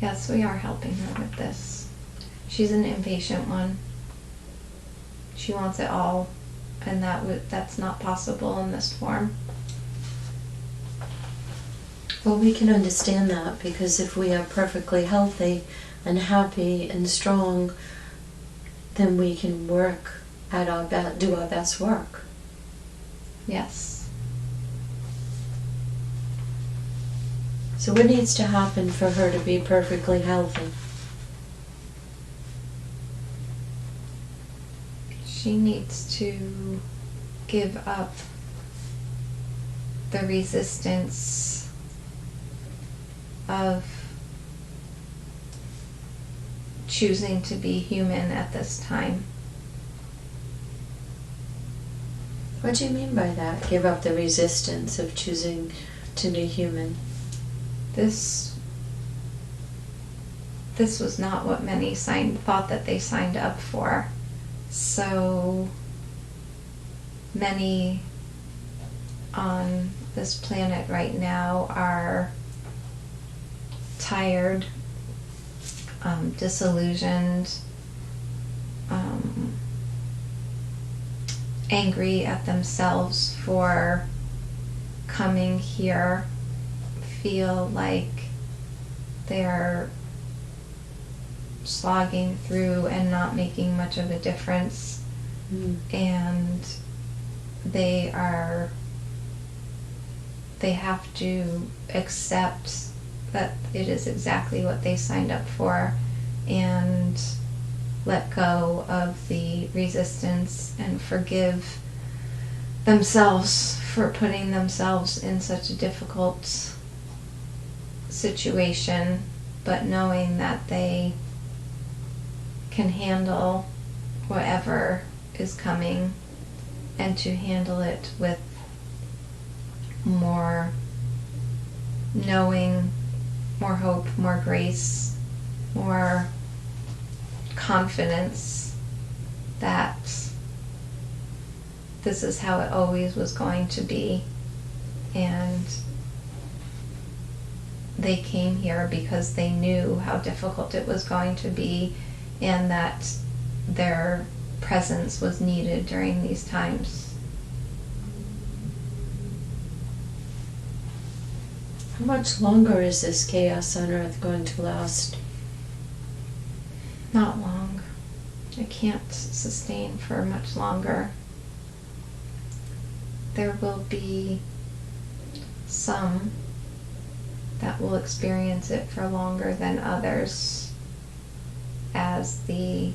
Yes, we are helping her with this. She's an impatient one. She wants it all, and that's not possible in this form. Well, we can understand that, because if we are perfectly healthy and happy and strong, then we can work at our best, do our best work. Yes. So what needs to happen for her to be perfectly healthy? She needs to give up the resistance of choosing to be human at this time. What do you mean by that? Give up the resistance of choosing to be human? This was not what many thought that they signed up for. So many on this planet right now are tired, disillusioned, angry at themselves for coming here, feel like they're slogging through and not making much of a difference. And they have to accept that it is exactly what they signed up for and let go of the resistance and forgive themselves for putting themselves in such a difficult situation, but knowing that they can handle whatever is coming, and to handle it with more knowing, more hope, more grace, more confidence that this is how it always was going to be, and they came here because they knew how difficult it was going to be, and that their presence was needed during these times. How much longer is this chaos on Earth going to last? Not long. It can't sustain for much longer. There will be some that will experience it for longer than others, as the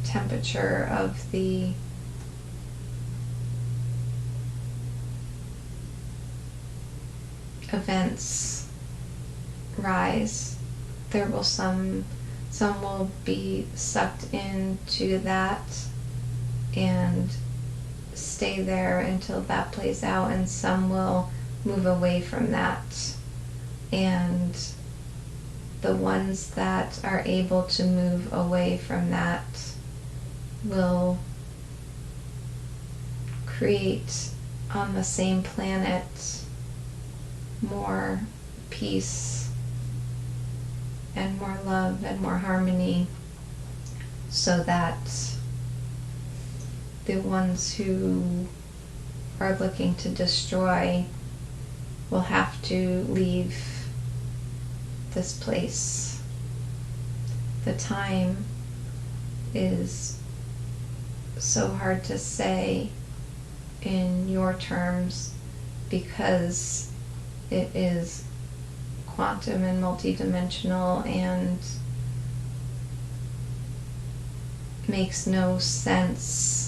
temperature of the events rise. There will some will be sucked into that and stay there until that plays out, and some will move away from that. And the ones that are able to move away from that will create on the same planet more peace and more love and more harmony, so that the ones who are looking to destroy will have to leave this place. The time is so hard to say in your terms, because it is quantum and multidimensional and makes no sense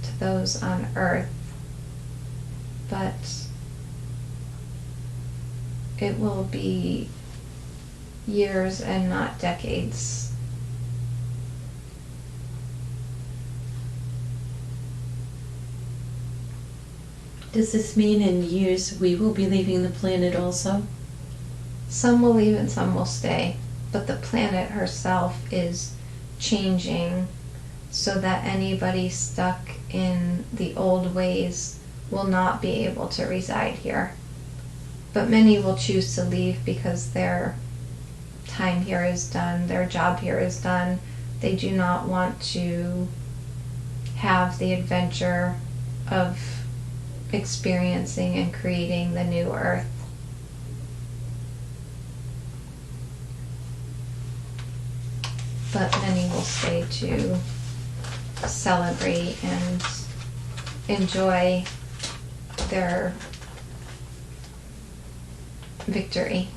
to those on Earth, but it will be years and not decades. Does this mean in years we will be leaving the planet also? Some will leave and some will stay, but the planet herself is changing so that anybody stuck in the old ways will not be able to reside here. But many will choose to leave because their time here is done, their job here is done. They do not want to have the adventure of experiencing and creating the new earth. But many will stay to celebrate and enjoy their victory.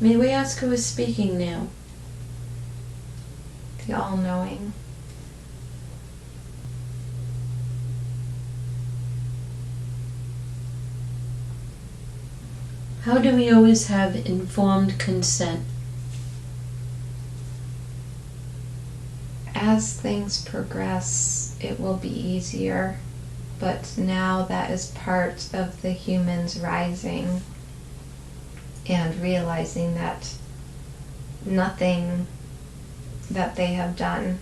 May we ask who is speaking now? The all-knowing. How do we always have informed consent? As things progress, it will be easier, but now that is part of the humans rising and realizing that nothing that they have done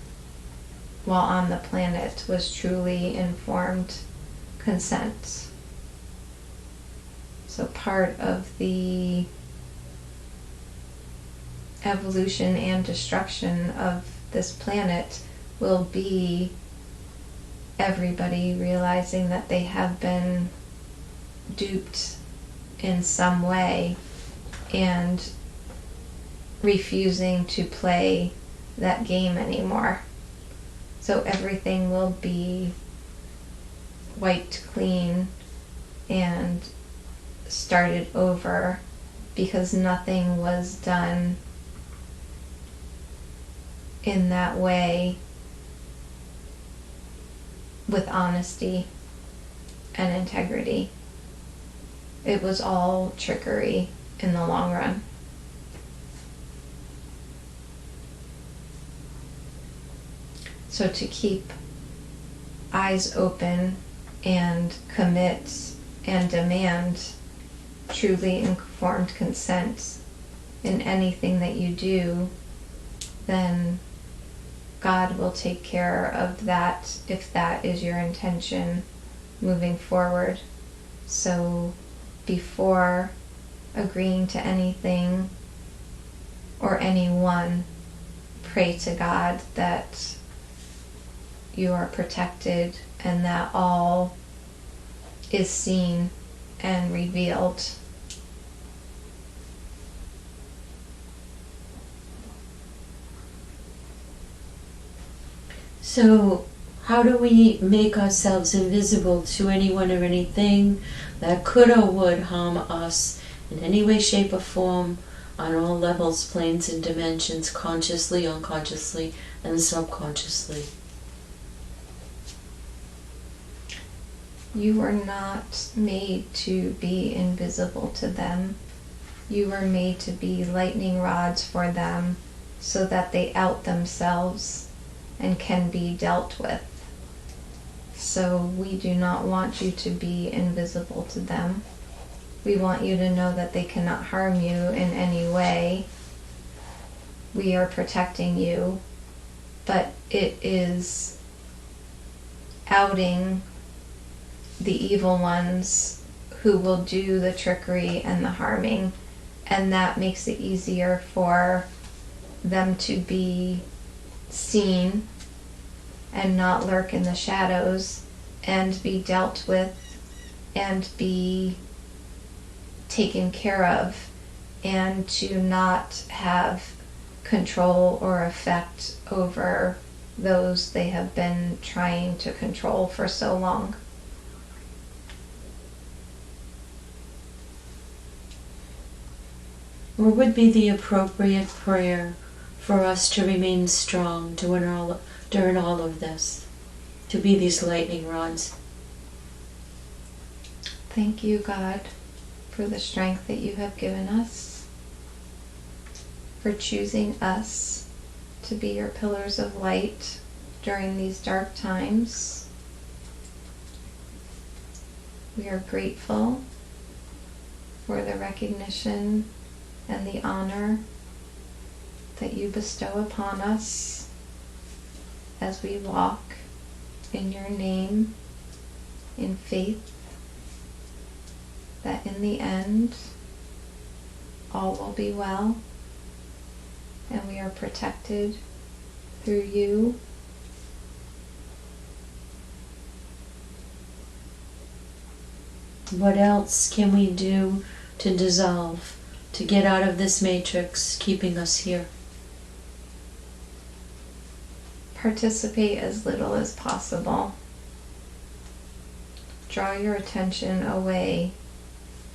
while on the planet was truly informed consent. So part of the evolution and destruction of this planet will be everybody realizing that they have been duped in some way and refusing to play that game anymore. So everything will be wiped clean and started over because nothing was done in that way with honesty and integrity. It was all trickery in the long run. So to keep eyes open and commit and demand truly informed consent in anything that you do, then God will take care of that if that is your intention moving forward. So before agreeing to anything or anyone, pray to God that you are protected and that all is seen and revealed. So, how do we make ourselves invisible to anyone or anything that could or would harm us in any way, shape, or form on all levels, planes, and dimensions, consciously, unconsciously, and subconsciously? You were not made to be invisible to them. You were made to be lightning rods for them so that they out themselves and can be dealt with. So we do not want you to be invisible to them. We want you to know that they cannot harm you in any way. We are protecting you, but it is outing the evil ones who will do the trickery and the harming, and that makes it easier for them to be seen and not lurk in the shadows and be dealt with and be taken care of, and to not have control or effect over those they have been trying to control for so long. What would be the appropriate prayer for us to remain strong during all of this, to be these lightning rods? Thank you, God, for the strength that you have given us, for choosing us to be your pillars of light during these dark times. We are grateful for the recognition and the honor that you bestow upon us as we walk in your name, in faith, that in the end, all will be well, and we are protected through you. What else can we do to dissolve, to get out of this matrix keeping us here? Participate as little as possible. Draw your attention away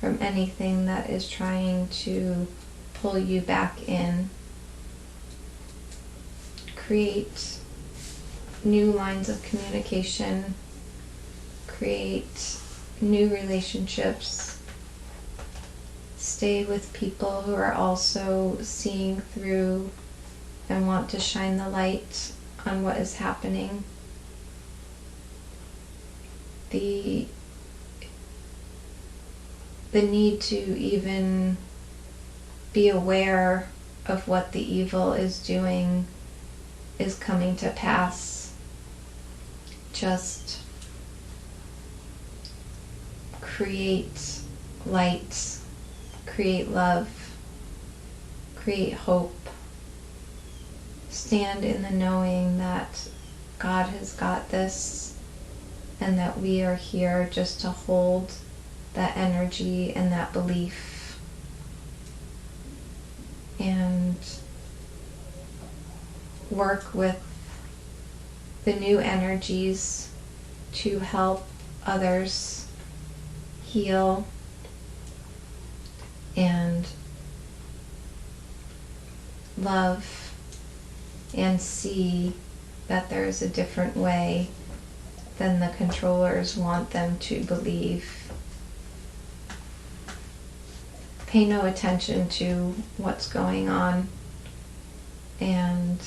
from anything that is trying to pull you back in. Create new lines of communication. Create new relationships. Stay with people who are also seeing through and want to shine the light on what is happening. The need to even be aware of what the evil is doing is coming to pass. Just create light, create love, create hope. Stand in the knowing that God has got this and that we are here just to hold that energy and that belief. And work with the new energies to help others heal and love and see that there is a different way than the controllers want them to believe. Pay no attention to what's going on and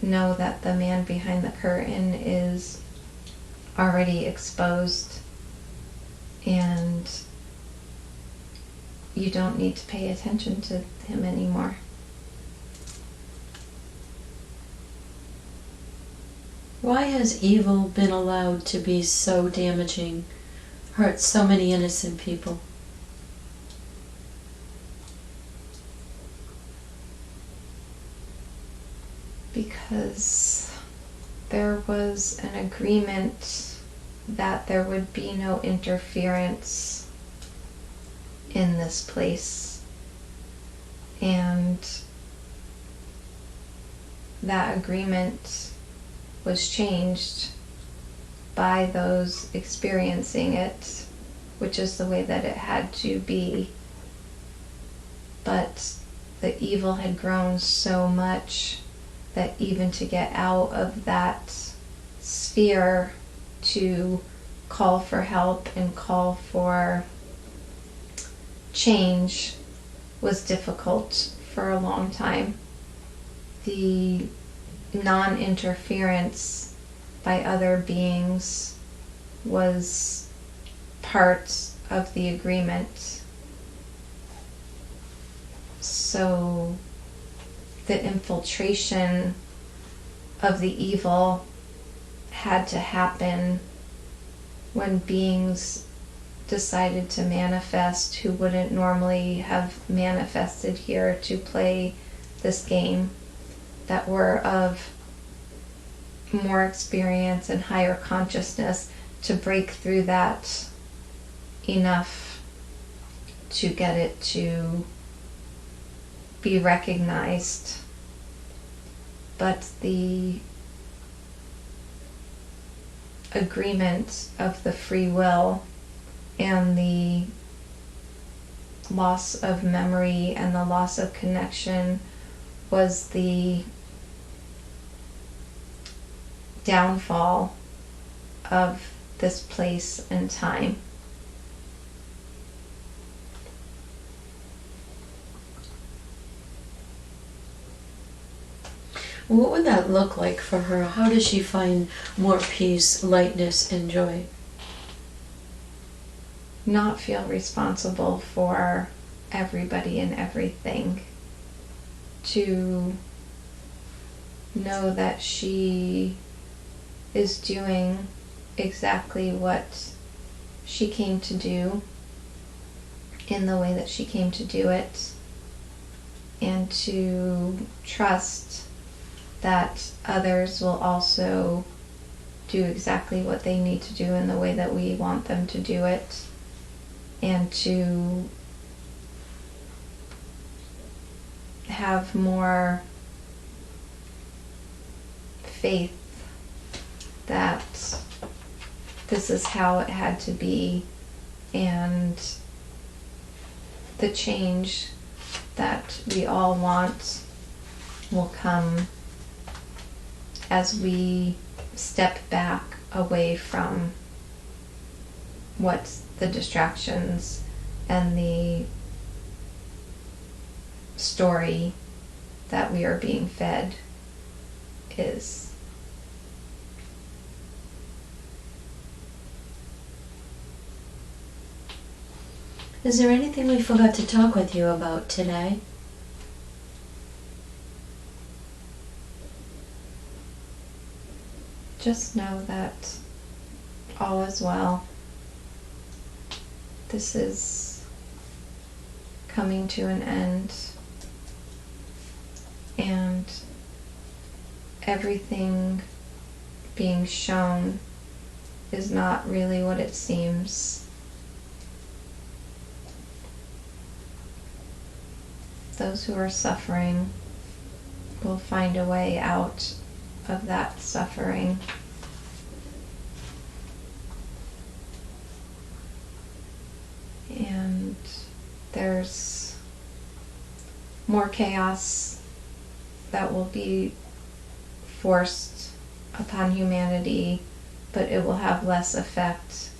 know that the man behind the curtain is already exposed, and you don't need to pay attention to him anymore. Why has evil been allowed to be so damaging, hurt so many innocent people? Because there was an agreement that there would be no interference in this place. And that agreement was changed by those experiencing it, which is the way that it had to be. But the evil had grown so much that even to get out of that sphere to call for help and call for change was difficult for a long time. The non-interference by other beings was part of the agreement. So the infiltration of the evil had to happen when beings decided to manifest who wouldn't normally have manifested here to play this game, that were of more experience and higher consciousness to break through that enough to get it to be recognized. But the agreement of the free will and the loss of memory and the loss of connection was the downfall of this place and time. What would that look like for her? How does she find more peace, lightness, and joy? Not feel responsible for everybody and everything. To know that she is doing exactly what she came to do, in the way that she came to do it, and to trust that others will also do exactly what they need to do in the way that we want them to do it, and to have more faith that this is how it had to be, and the change that we all want will come as we step back away from what the distractions and the story that we are being fed is. Is there anything we forgot to talk with you about today? Just know that all is well. This is coming to an end, and everything being shown is not really what it seems. Those who are suffering will find a way out of that suffering. And there's more chaos that will be forced upon humanity, but it will have less effect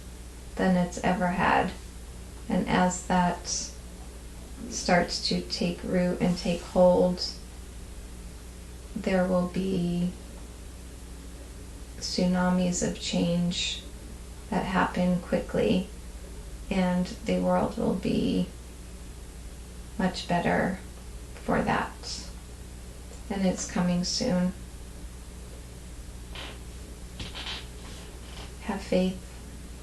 than it's ever had. And as that starts to take root and take hold, there will be tsunamis of change that happen quickly, and the world will be much better for that. And it's coming soon. Have faith.